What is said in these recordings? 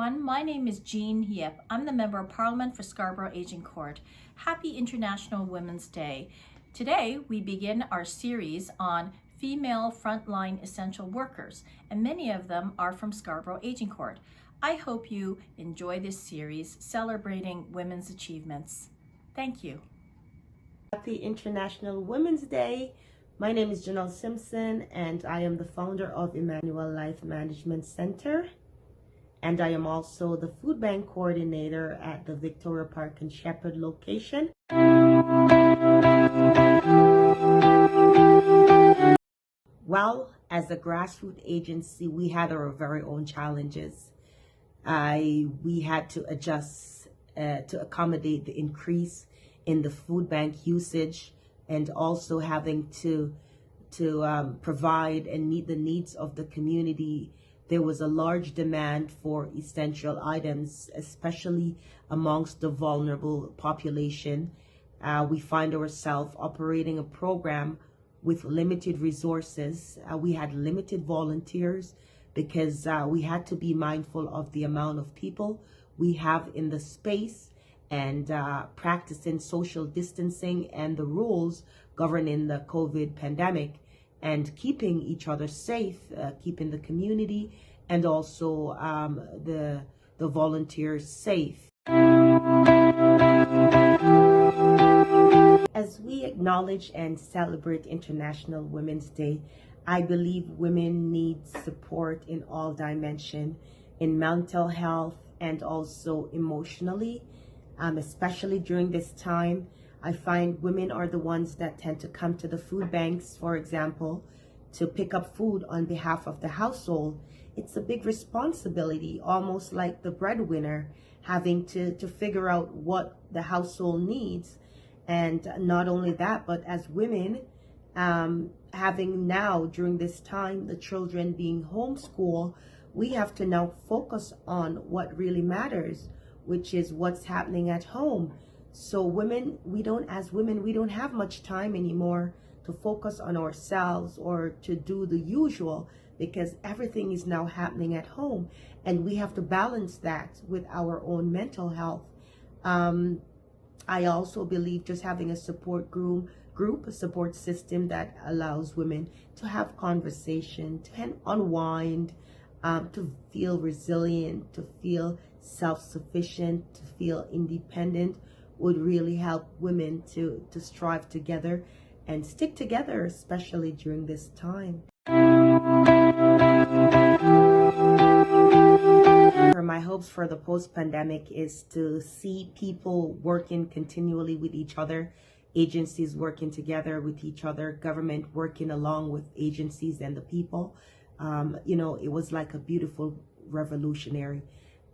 everyone. My name is Jean Yip. I'm the Member of Parliament for Scarborough Agincourt. Happy International Women's Day. Today, we begin our series on female frontline essential workers, and many of them are from Scarborough Agincourt. I hope you enjoy this series celebrating women's achievements. Thank you. Happy International Women's Day. My name is Janelle Simpson, and I am the founder of Emmanuel Life Management Center. And I am also the food bank coordinator at the Victoria Park and Shepherd location. Well, as a grassroots agency, we had our very own challenges. We had to adjust to accommodate the increase in the food bank usage, and also having to provide and meet the needs of the community. There was a large demand for essential items, especially amongst the vulnerable population. We find ourselves operating a program with limited resources. We had limited volunteers because we had to be mindful of the amount of people we have in the space, and practicing social distancing and the rules governing the COVID pandemic, and keeping each other safe, keeping the community and also the volunteers safe. As we acknowledge and celebrate International Women's Day, I believe women need support in all dimensions, in mental health and also emotionally, especially during this time. I find women are the ones that tend to come to the food banks, for example, to pick up food on behalf of the household. It's a big responsibility, almost like the breadwinner having to figure out what the household needs. And not only that, but as women, having now during this time, the children being homeschooled, we have to now focus on what really matters, which is what's happening at home. So as women, we don't have much time anymore to focus on ourselves or to do the usual, because everything is now happening at home, and we have to balance that with our own mental health. I also believe just having a support group, a support system that allows women to have conversation, to unwind, to feel resilient, to feel self-sufficient, to feel independent, would really help women to strive together and stick together, especially during this time. My hopes for the post-pandemic is to see people working continually with each other, agencies working together with each other, government working along with agencies and the people. It was like a beautiful revolutionary,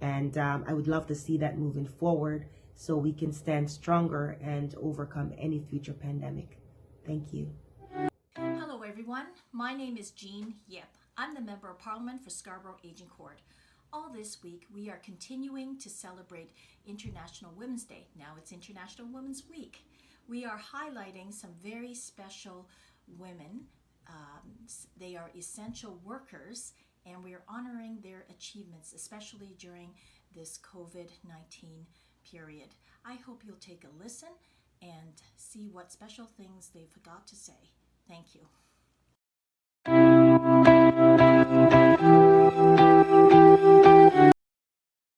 and I would love to see that moving forward so we can stand stronger and overcome any future pandemic. Thank you. Hello everyone, my name is Jean Yip. I'm the Member of Parliament for Scarborough Agincourt. All this week we are continuing to celebrate International Women's Day. Now it's International Women's Week. We are highlighting some very special women. They are essential workers, and we are honoring their achievements, especially during this COVID-19 period. I hope you'll take a listen and see what special things they've got to say. Thank you.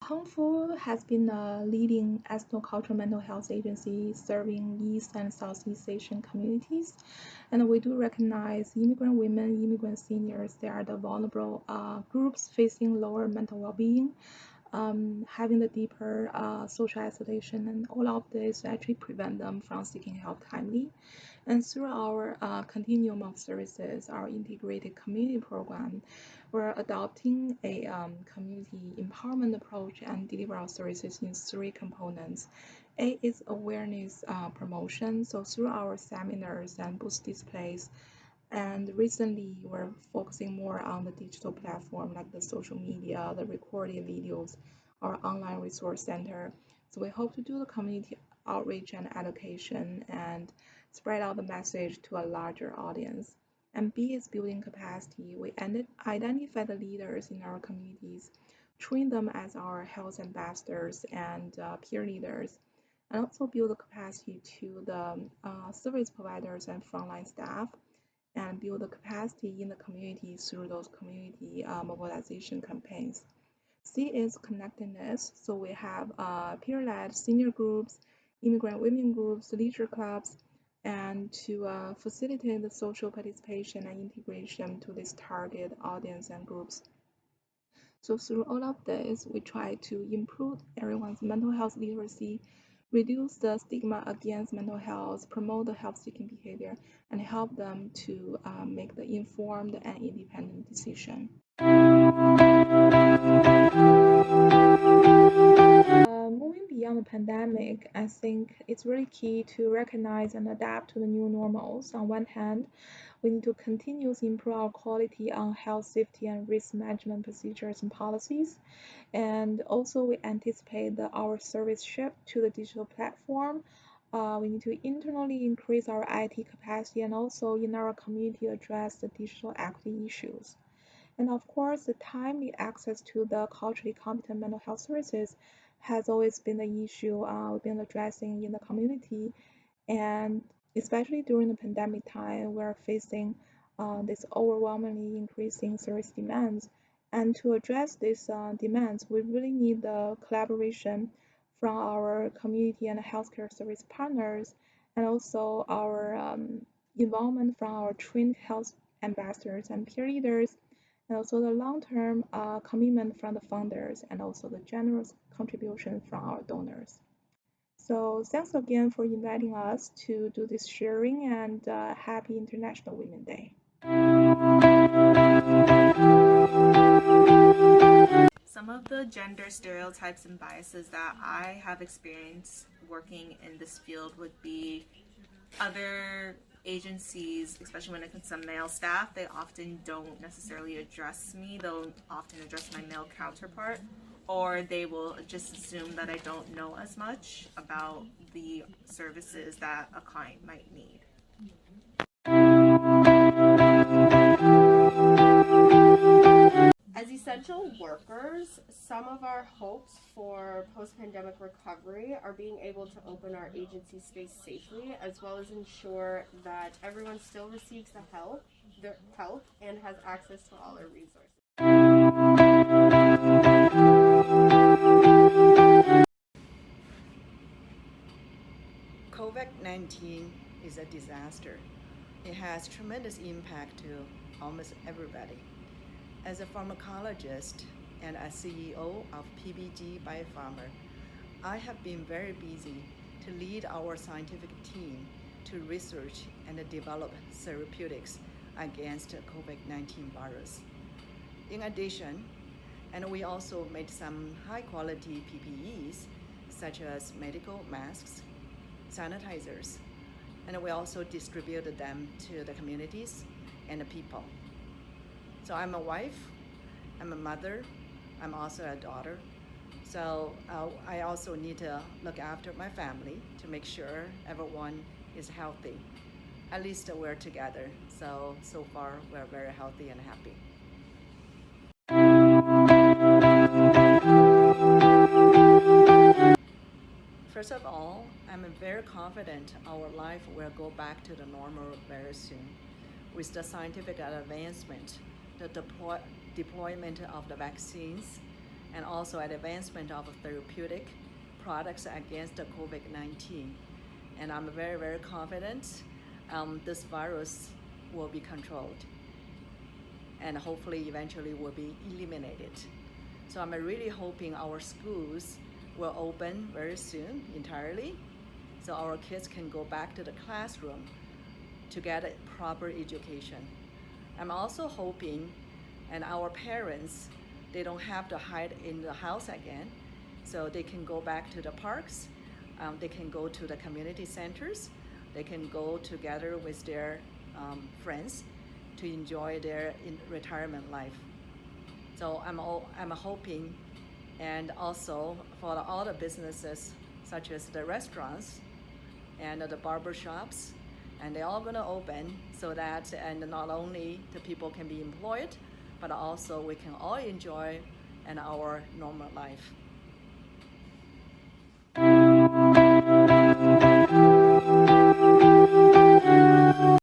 Hung Fu has been a leading ethnocultural mental health agency serving East and Southeast Asian communities. And we do recognize immigrant women, immigrant seniors. They are the vulnerable groups facing lower mental well-being, having the deeper social isolation, and all of this actually prevent them from seeking help timely. And through our continuum of services, our integrated community program, we're adopting a community empowerment approach and deliver our services in three components. A is awareness promotion, so through our seminars and booth displays. And recently, we're focusing more on the digital platform like the social media, the recorded videos, our online resource center. So we hope to do the community outreach and education and spread out the message to a larger audience. And B is building capacity. We identify the leaders in our communities train them as our health ambassadors and peer leaders, and also build the capacity to the service providers and frontline staff, and build the capacity in the community through those community mobilization campaigns. C is connectedness. So we have peer-led senior groups, immigrant women groups, leisure clubs, and to facilitate the social participation and integration to this target audience and groups. So through all of this, we try to improve everyone's mental health literacy, reduce the stigma against mental health, promote the health-seeking behavior, and help them to make the informed and independent decision. Moving beyond the pandemic, I think it's really key to recognize and adapt to the new normals. On one hand, we need to continuously improve our quality on health, safety, and risk management procedures and policies. And also, we anticipate that our service shift to the digital platform. We need to internally increase our IT capacity and also in our community address the digital equity issues. And of course, the timely access to the culturally competent mental health services has always been the issue we've been addressing in the community. And especially during the pandemic time, we're facing this overwhelmingly increasing service demands. And to address these demands, we really need the collaboration from our community and healthcare service partners, and also our involvement from our trained health ambassadors and peer leaders, and also the long-term commitment from the founders, and also the generous contribution from our donors. So thanks again for inviting us to do this sharing, and happy International Women's Day. Some of the gender stereotypes and biases that I have experienced working in this field would be other agencies, especially when it comes to male staff, they often don't necessarily address me. They'll often address my male counterpart, or they will just assume that I don't know as much about the services that a client might need. As essential workers, some of our hopes for post-pandemic recovery are being able to open our agency space safely, as well as ensure that everyone still receives the help and has access to all our resources. COVID-19 is a disaster. It has tremendous impact to almost everybody. As a pharmacologist and a CEO of PBG Biopharma, I have been very busy to lead our scientific team to research and develop therapeutics against COVID-19 virus. In addition, and we also made some high-quality PPEs, such as medical masks, sanitizers, and we also distributed them to the communities and the people. So I'm a wife, I'm a mother, I'm also a daughter. So I also need to look after my family to make sure everyone is healthy. At least we're together. So far we're very healthy and happy. First of all, I'm very confident our life will go back to the normal very soon. With the scientific advancement, the deployment of the vaccines, and also advancement of therapeutic products against the COVID-19. And I'm very, very confident this virus will be controlled and hopefully eventually will be eliminated. So I'm really hoping our schools will open very soon entirely, so our kids can go back to the classroom to get a proper education. I'm also hoping, and our parents, they don't have to hide in the house again, so they can go back to the parks, they can go to the community centers, they can go together with their friends to enjoy their retirement life. So I'm hoping, and also for all the businesses such as the restaurants and the barber shops, and they're all gonna open so that, and not only the people can be employed, but also we can all enjoy and our normal life.